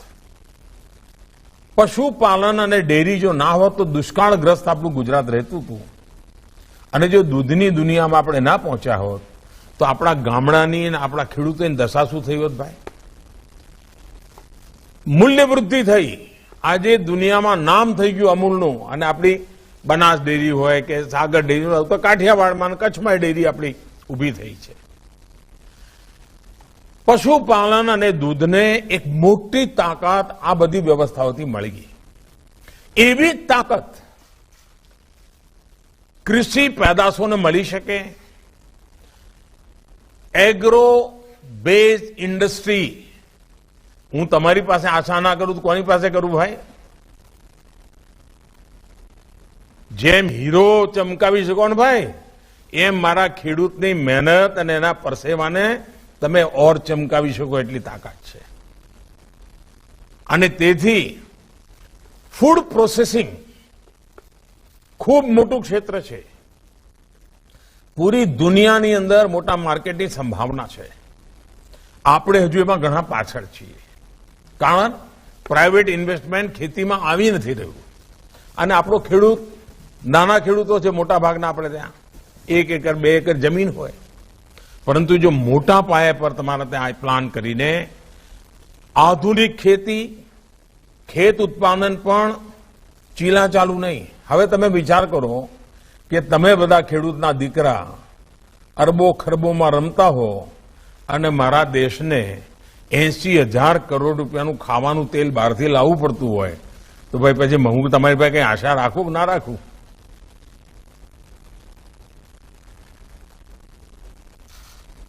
પશુપાલન અને ડેરી જો ના હોત, તો દુષ્કાળગ્રસ્ત આપણું ગુજરાત રહેતું હતું. અને જો દૂધની દુનિયામાં આપણે ના પહોંચ્યા હોત, તો આપણા ગામડાની અને આપણા ખેડૂતોની દશા શું થઈ હોત ભાઈ? મૂલ્ય વૃદ્ધિ થઈ, આજે દુનિયામાં નામ થઈ ગયું અમૂલનું. અને આપણી બનાસ ડેરી હોય કે સાગર ડેરી હોય, તો કાઠિયાવાડમાં કચ્છમાં ડેરી આપણી ઊભી થઈ છે. પશુપાલન અને દૂધને એક મોટી તાકાત આ બધી વ્યવસ્થાઓથી મળી ગઈ. એવી તાકાત કૃષિ પેદાશોને મળી શકે. એગ્રો બેઝ ઇન્ડસ્ટ્રી, હું તમારી પાસે આશા ના કરું તો કોની પાસે કરું ભાઈ? જેમ હીરો ચમકાવી શકો ને ભાઈ, એમ મારા ખેડૂતની મહેનત અને એના પરસેવાને તમે ઓર ચમકાવી શકો એટલી તાકાત છે. અને તેથી ફૂડ પ્રોસેસિંગ ખૂબ મોટું ક્ષેત્ર છે. પૂરી દુનિયાની અંદર મોટા માર્કેટની સંભાવના છે. આપણે હજુ એમાં ઘણા પાછળ છીએ, કારણ પ્રાઇવેટ ઇન્વેસ્ટમેન્ટ ખેતીમાં આવી નથી રહ્યું. અને આપણો ખેડૂત, નાના ખેડૂતો છે મોટા ભાગના આપણે ત્યાં, 1 એકર 2 એકર જમીન હોય. પરંતુ જો મોટા પાયા પર તમારે ત્યાં પ્લાન કરીને આધુનિક ખેતી, ખેત ઉત્પાદન પણ ચીલા ચાલુ નહીં. હવે તમે વિચાર કરો કે તમે બધા ખેડૂતના દીકરા અરબો ખરબોમાં રમતા હો, અને મારા દેશને 80,000 કરોડ રૂપિયાનું ખાવાનું તેલ બહારથી લાવવું પડતું હોય, તો ભાઈ પછી હું તમારી પાસે કઈ આશા રાખું કે ના રાખું?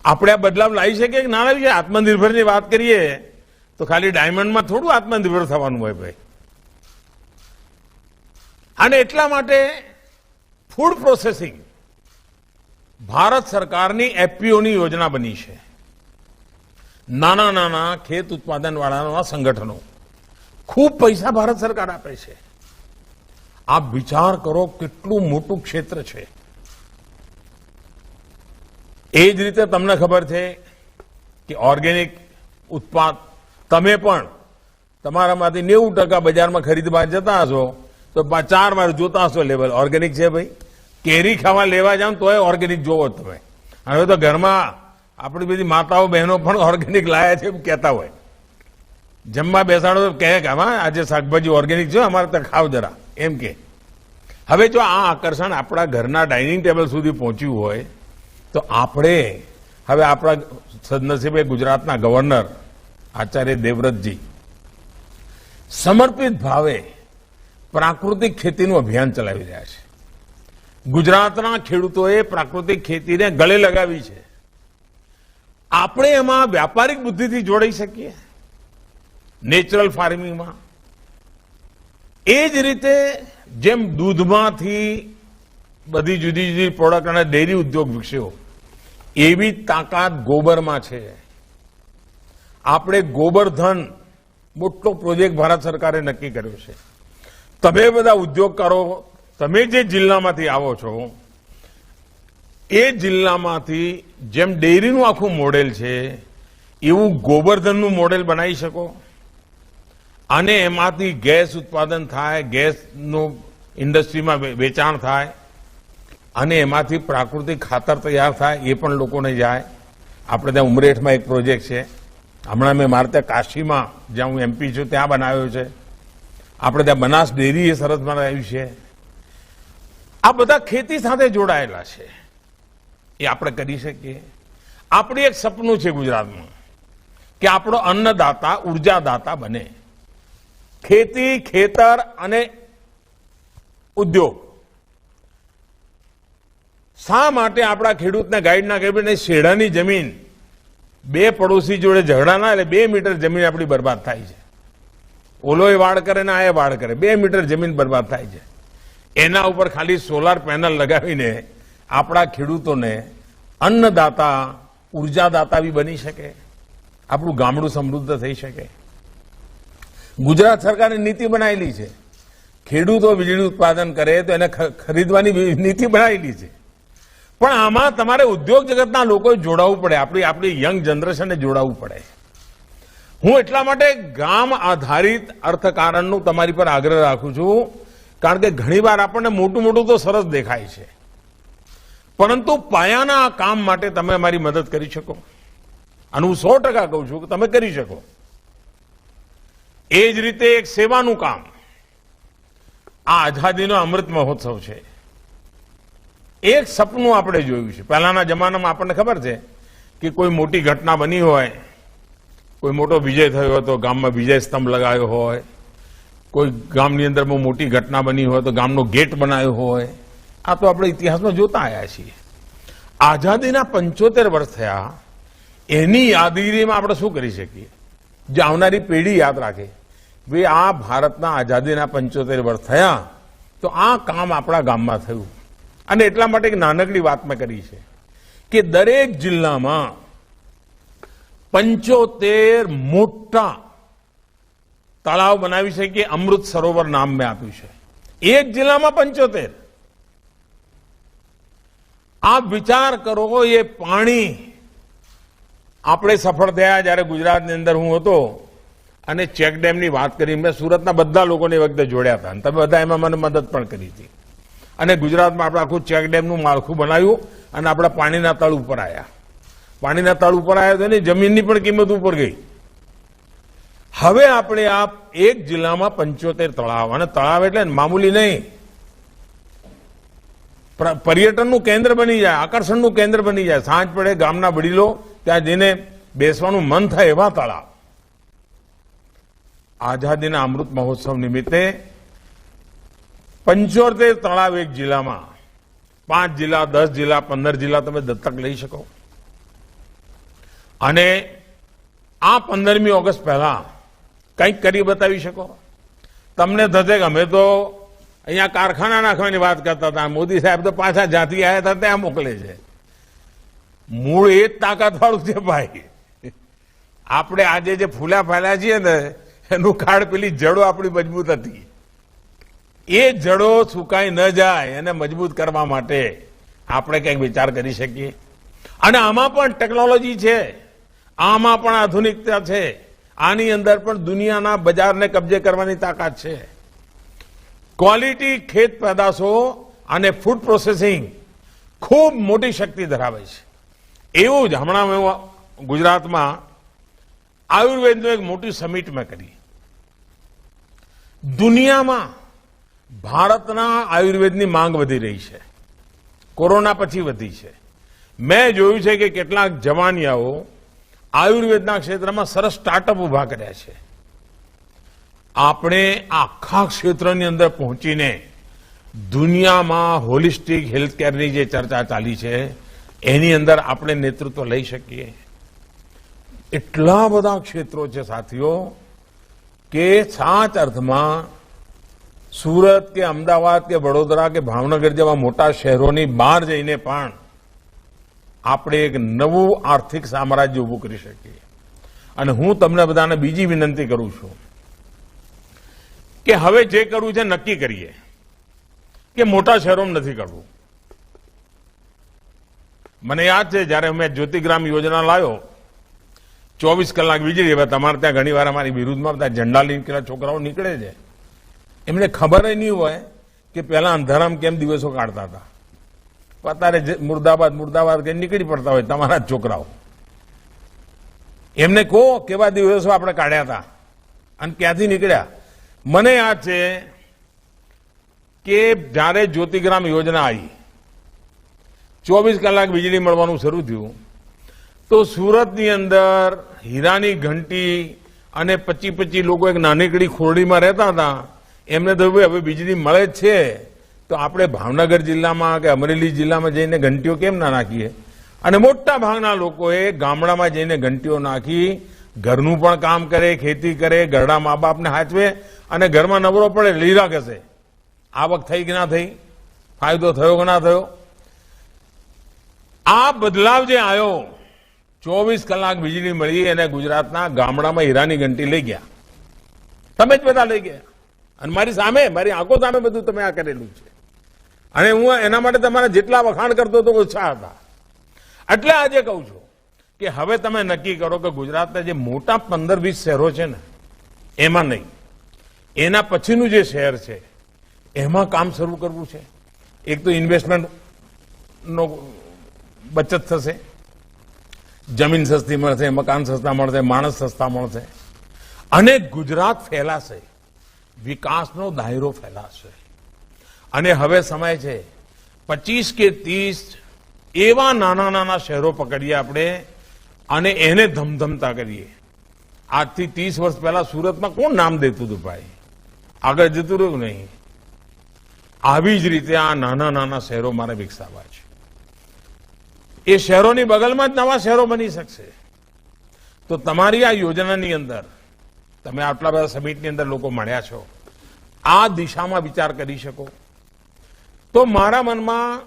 આપણે આ બદલાવ લાવી શકીએ કે ના લાવી શકીએ? આત્મનિર્ભરની વાત કરીએ તો ખાલી ડાયમંડમાં થોડું આત્મનિર્ભર થવાનું હોય ભાઈ. અને એટલા માટે ફૂડ પ્રોસેસિંગ ભારત સરકારની એફપીઓની યોજના બની છે. નાના નાના ખેત ઉત્પાદન વાળાના સંગઠનો, ખૂબ પૈસા ભારત સરકાર આપે છે. આપ વિચાર કરો કેટલું મોટું ક્ષેત્ર છે. એ જ રીતે તમને ખબર છે કે ઓર્ગેનિક ઉત્પાદ તમે પણ તમારામાંથી 90% બજારમાં ખરીદવા જતા હશો તો 4 વાર જોતા હશો લેવલ ઓર્ગેનિક છે ભાઈ. કેરી ખાવા લેવા જાવ તોય ઓર્ગેનિક જોવો તમે. હવે તો ઘરમાં આપણી બધી માતાઓ બહેનો પણ ઓર્ગેનિક લાયા છે એમ કહેતા હોય. જમવા બેસાડો તો કહે કે હા આજે શાકભાજી ઓર્ગેનિક છે, અમારે તો ખાવ જરા એમ કે. હવે જો આ આકર્ષણ આપણા ઘરના ડાઇનિંગ ટેબલ સુધી પહોંચ્યું હોય, તો આપણે હવે આપણા સદનસીબે ગુજરાતના ગવર્નર આચાર્ય દેવવ્રતજી સમર્પિત ભાવે પ્રાકૃતિક ખેતીનું અભિયાન ચલાવી રહ્યા છે. ગુજરાતના ખેડૂતોએ પ્રાકૃતિક ખેતીને ગળે લગાવી છે. આપણે એમાં વ્યાપારિક બુદ્ધિથી જોડાઈ શકીએ, નેચરલ ફાર્મિંગમાં. એ જ રીતે જેમ દૂધમાંથી બધી જુદી જુદી પ્રોડક્ટ અને ડેરી ઉદ્યોગ વિકસ્યો, એવી તાકાત ગોબરમાં છે. આપણે ગોબરધન મોટો પ્રોજેક્ટ ભારત સરકારે નક્કી કર્યો છે. તમે બધા ઉદ્યોગકારો, તમે જે જિલ્લામાંથી આવો છો, એ જિલ્લામાંથી જેમ ડેરીનું આખું મોડેલ છે, એવું ગોબરધનનું મોડેલ બનાવી શકો. અને એમાંથી ગેસ ઉત્પાદન થાય, ગેસનું ઇન્ડસ્ટ્રીમાં વેચાણ થાય અને એમાંથી પ્રાકૃતિક ખાતર તૈયાર થાય, એ પણ લોકોને જાય. આપણે ત્યાં ઉમરેઠમાં એક પ્રોજેક્ટ છે, હમણાં મેં મારે ત્યાં કાશીમાં, જ્યાં હું MP છું, ત્યાં બનાવ્યો છે. આપણે ત્યાં બનાસ ડેરી એ સરસ બનાવ્યું છે. આ બધા ખેતી સાથે જોડાયેલા છે, એ આપણે કરી શકીએ. આપણી એક સપનું છે ગુજરાતમાં કે આપણો અન્નદાતા ઉર્જાદાતા બને. ખેતી, ખેતર અને ઉદ્યોગ. શા માટે આપણા ખેડૂતને ગાઈડ ના કરી? શેઢાની જમીન, બે પડોશી જોડે ઝઘડા ના, એટલે 2 મીટર જમીન આપણી બરબાદ થાય છે. ઓલો એ વાડ કરે ને આ એ વાડ કરે, 2 મીટર જમીન બરબાદ થાય છે. એના ઉપર ખાલી સોલાર પેનલ લગાવીને આપણા ખેડૂતોને અન્નદાતા ઉર્જાદાતા બી બની શકે, આપણું ગામડું સમૃદ્ધ થઈ શકે. ગુજરાત સરકારે નીતિ બનાવેલી છે, ખેડૂતો વીજળી ઉત્પાદન કરે તો એને ખરીદવાની નીતિ બનાવેલી છે. પણ આમાં તમારે ઉદ્યોગ જગતના લોકોએ જોડાવવું પડે, આપણી યંગ જનરેશનને જોડાવવું પડે. હું એટલા માટે ગામ આધારિત અર્થકારણનું તમારી પર આગ્રહ રાખું છું, કારણ કે ઘણીવાર આપણને મોટું મોટું તો સરસ દેખાય છે, પરંતુ પાયાના કામ માટે તમે અમારી મદદ કરી શકો. અને હું 100% કહું છું કે તમે કરી શકો. એ જ રીતે એક સેવાનું કામ, આ આઝાદીનો અમૃત મહોત્સવ છે. એક સપનું આપણે જોયું છે. પહેલાના જમાનામાં આપણને ખબર છે કે કોઈ મોટી ઘટના બની હોય, કોઈ મોટો વિજય થયો હોય તો ગામમાં વિજય સ્તંભ લગાવ્યો હોય, કોઈ ગામની અંદર બહુ મોટી ઘટના બની હોય તો ગામનો ગેટ બનાવ્યો હોય. આ તો આપણે ઇતિહાસમાં જોતા આવ્યા છીએ. આઝાદીના 75 વર્ષ થયા, એની યાદગીરીમાં આપણે શું કરી શકીએ જે આવનારી પેઢી યાદ રાખે? ભાઈ, આ ભારતના આઝાદીના 75 વર્ષ થયા તો આ કામ આપણા ગામમાં થયું. અને એટલા માટે એક નાનકડી વાત મેં કરી છે કે દરેક જિલ્લામાં 75 મોટા તળાવ બનાવી શકીએ. અમૃત સરોવર નામ મેં આપ્યું છે. એક જિલ્લામાં 75. આપ વિચાર કરો, એ પાણી આપણે સફળ થયા જ્યારે ગુજરાતની અંદર હું હતો અને ચેકડેમની વાત કરી. મેં સુરતના બધા લોકોને એ વખતે જોડ્યા હતા અને તમે બધા એમાં મને મદદ પણ કરી હતી. અને ગુજરાતમાં આપણે આખું ચેકડેમનું માળખું બનાવ્યું અને આપણા પાણીના તળ ઉપર આવ્યા. પાણીના તળ ઉપર આવ્યા તો એની જમીનની પણ કિંમત ઉપર ગઈ. હવે આપણે આ એક જિલ્લામાં 75 તળાવ, અને તળાવ એટલે મામૂલી નહીં, પર્યટનનું કેન્દ્ર બની જાય, આકર્ષણનું કેન્દ્ર બની જાય. સાંજ પડે ગામના વડીલો ત્યાં જઈને બેસવાનું મન થાય એવા તળાવ. આઝાદીના અમૃત મહોત્સવ નિમિત્તે 75 તળાવ એક જિલ્લામાં, 5 જિલ્લા, 10 જિલ્લા, 15 જિલ્લા તમે દત્તક લઈ શકો. અને આ 15મી ઓગસ્ટ પહેલા કંઈક કરી બતાવી શકો. તમને થશે કે અમે તો અહીંયા કારખાના નાખવાની વાત કરતા હતા, મોદી સાહેબ તો પાછા જ્યાંથી આવ્યા હતા ત્યાં મોકલે છે. મૂળ એ જ તાકાતવાળું છે ભાઈ. આપણે આજે જે ફૂલા ફાલ્યા છીએ ને એનું કાળ પેલી જડો આપણી મજબૂત હતી. એ જડો સુકાઈ ન જાય એને મજબૂત કરવા માટે આપણે કંઈક વિચાર કરી શકીએ. અને આમાં પણ ટેકનોલોજી છે, આમાં પણ આધુનિકતા છે, આની અંદર પણ દુનિયાના બજારને કબજે કરવાની તાકાત છે. ક્વોલિટી ખેત પેદાશો અને ફૂડ પ્રોસેસિંગ ખૂબ મોટી શક્તિ ધરાવે છે. એવું જ હમણાં મેં ગુજરાતમાં આયુર્વેદનું એક મોટી સમિટ મેં કરી. દુનિયામાં ભારતના આયુર્વેદની માંગ વધી રહી છે, કોરોના પછી વધી છે. મેં જોયું છે કે કેટલાક જવાનિયાઓ આયુર્વેદના ક્ષેત્રમાં સરસ સ્ટાર્ટઅપ ઉભા કર્યા છે. આપણે આખા ક્ષેત્રની અંદર પહોંચીને દુનિયામાં હોલિસ્ટિક હેલ્થકેરની જે ચર્ચા ચાલી છે એની અંદર આપણે નેતૃત્વ લઈ શકીએ. એટલા બધા ક્ષેત્રો છે સાથીઓ કે સાચ અર્થમાં સુરત કે અમદાવાદ કે વડોદરા કે ભાવનગર જેવા મોટા શહેરોની બહાર જઈને પણ આપણે એક નવું આર્થિક સામ્રાજ્ય ઉભું કરી શકીએ. અને હું તમને બધાને બીજી વિનંતી કરું છું કે હવે જે કરવું છે નક્કી કરીએ કે મોટા શહેરોમાં નથી કરવું. મને યાદ છે જ્યારે મેં જ્યોતિગ્રામ યોજના લાવ્યો 24 કલાક વીજળી. હવે તમારે ત્યાં ઘણી વાર અમારી વિરુદ્ધમાં બધા ઝંડા લઈને પેલા છોકરાઓ નીકળે છે, એમને ખબર નહીં હોય કે પેલા અંધારામાં કેમ દિવસો કાઢતા હતા. અત્યારે મુર્દાબાદ મુર્દાબાદ કે નીકળી પડતા હોય તમારા જ છોકરાઓ. એમને કહો કેવા દિવસો આપણે કાઢ્યા હતા અને ક્યાંથી નીકળ્યા. મને યાદ છે કે જ્યારે જ્યોતિગ્રામ યોજના આવી, 24 કલાક વીજળી મળવાનું શરૂ થયું, તો સુરતની અંદર હીરાની ઘંટી અને 25 લોકો એક નાનકડી ખોરડીમાં રહેતા હતા. એમને થયું હવે વીજળી મળે જ છે તો આપણે ભાવનગર જિલ્લામાં કે અમરેલી જિલ્લામાં જઈને ઘંટીઓ કેમ ના નાખીએ. અને મોટા ભાગના લોકોએ ગામડામાં જઈને ઘંટીઓ નાખી, ઘરનું પણ કામ કરે, ખેતી કરે, ઘરડા મા બાપને હાચવે અને ઘરમાં નવરો પડે લીરા ઘસે. આવક થઈ કે ના થઈ, ફાયદો થયો કે ના થયો. આ બદલાવ જે આવ્યો, 24 કલાક વીજળી મળી અને ગુજરાતના ગામડામાં હીરાની ઘંટી લઈ ગયા. તમે જ બધા લઈ ગયા અને મારી સામે, મારી આંખો સામે બધું તમે આ કરેલું છે. અને હું એના માટે તમારા જેટલા વખાણ કરતો હતો ઓછા હતા. એટલે આજે કહું છું કે હવે તમે નક્કી કરો કે ગુજરાતના જે મોટા 15-20 શહેરો છે ને એમાં નહીં, એના પછીનું જે શહેર છે એમાં કામ શરૂ કરવું છે. એક તો ઇન્વેસ્ટમેન્ટનો બચત થશે, જમીન સસ્તી મળશે, મકાન સસ્તા મળશે, માણસ સસ્તા મળશે અને ગુજરાત ફેલાશે, વિકાસનો દાયરો ફેલાશે. અને હવે સમય છે 25 કે 30 એવા નાના નાના શહેરો પકડીએ આપણે અને એને ધમધમતા કરીએ. આજથી 30 વર્ષ પહેલા સુરતમાં કોણ નામ દેતું હતું ભાઈ? આગળ જતું રહ્યું નહીં. આવી જ રીતે આ નાના નાના શહેરો મારે વિકસાવવા છે. એ શહેરોની બગલમાં જ નવા શહેરો બની શકશે. તો તમારી આ યોજનાની અંદર તમે આટલા બધા સમિટની અંદર લોકો મળ્યા છો, આ દિશામાં વિચાર કરી શકો તો મારા મનમાં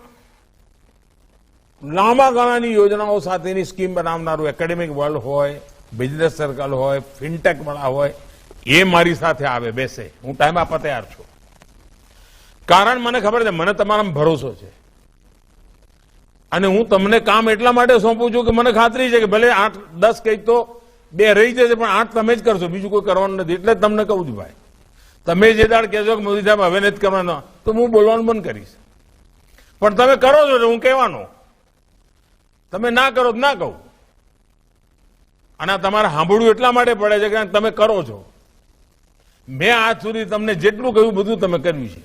લાંબા ગાળાની યોજનાઓ સાથેની સ્કીમ બનાવનારું એકેડેમિક વર્લ્ડ હોય, બિઝનેસ સર્કલ હોય, ફિનટેક વાળા હોય, એ મારી સાથે આવે, બેસે. હું ટાઈમ આપવા તૈયાર છું. કારણ મને ખબર છે, મને તમારામાં ભરોસો છે અને હું તમને કામ એટલા માટે સોંપું છું કે મને ખાતરી છે કે ભલે 8-10 કંઈક તો 2 રહી જશે પણ 8 તમે જ કરશો, બીજું કોઈ કરવાનું નથી. એટલે જ તમને કહું છું ભાઈ, તમે જે દાડ કહેશો કે મોદી સાહેબ હવે નથી કરવાનો તો હું બોલવાનું બંધ કરીશ. પણ તમે કરો છો હું કહેવાનો, તમે ના કરો તો ના કહું. અને તમારે સાંભળવું એટલા માટે પડે છે કે તમે કરો છો. મેં આજ સુધી તમને જેટલું કહ્યું બધું તમે કર્યું છે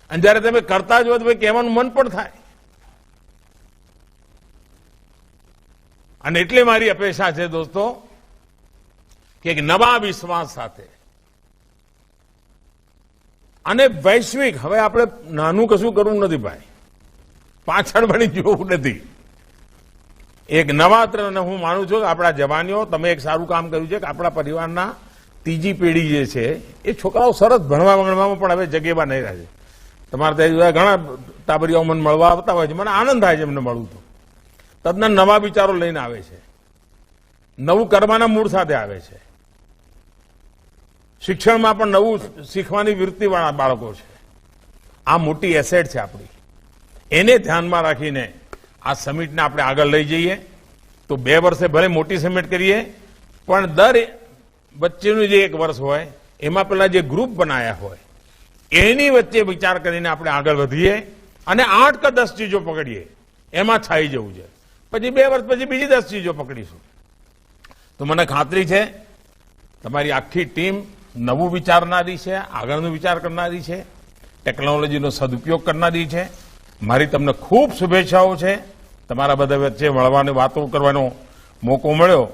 અને જયારે તમે કરતા જ હો તો કહેવાનું મન પણ થાય. અને એટલે મારી અપેક્ષા છે દોસ્તો કે એક નવા વિશ્વાસ સાથે અને વૈશ્વિક, હવે આપણે નાનું કશું કરવું નથી ભાઈ, પાછળ વળી જોવું નથી. એક નવા અને હું માનું છું કે આપણા જવાનીઓ, તમે એક સારું કામ કર્યું છે કે આપણા પરિવારના ત્રીજી પેઢી જે છે એ છોકરાઓ સરસ ભણવા ગણવામાં પણ હવે જગ્યા નહીં રહે છે. તમારે ત્યાં ઘણા ટાબરિયાઓ મને મળવા આવતા હોય છે, મને આનંદ થાય છે એમને મળવું તો. તદ્દન નવા વિચારો લઈને આવે છે, નવું કરવાના મૂળ સાથે આવે છે. શિક્ષણમાં પણ નવું શીખવાની વૃત્તિવાળા બાળકો છે. આ મોટી એસેટ છે આપણી. એને ધ્યાનમાં રાખીને આ સમિટને આપણે આગળ લઈ જઈએ તો 2 વર્ષે ભલે મોટી સમિટ કરીએ પણ દર વચ્ચેનું જે 1 વર્ષ હોય એમાં પેલા જે ગ્રુપ બનાયા હોય એની વચ્ચે વિચાર કરીને આપણે આગળ વધીએ અને 8 કે 10 ચીજો પકડીએ, એમાં છાઈ જવું છે. પછી 2 વર્ષ પછી બીજી 10 ચીજો પકડીશું. તો મને ખાતરી છે તમારી આખી ટીમ નવું વિચારનારી છે, આગળનો વિચાર કરનારી છે, ટેકનોલોજીનો સદુપયોગ કરનારી છે. મારી તમને ખૂબ શુભેચ્છાઓ છે. તમારા બધા વચ્ચે મળવાની વાતો કરવાનો મોકો મળ્યો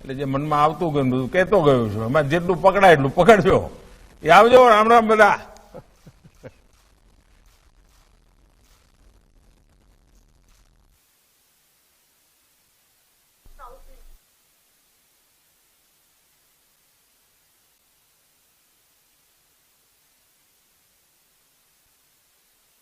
એટલે જે મનમાં આવતું ગયું બધું કહેતો ગયો છું. એમાં જેટલું પકડાય એટલું પકડજો. એ આવજો. રામ રામ બધા.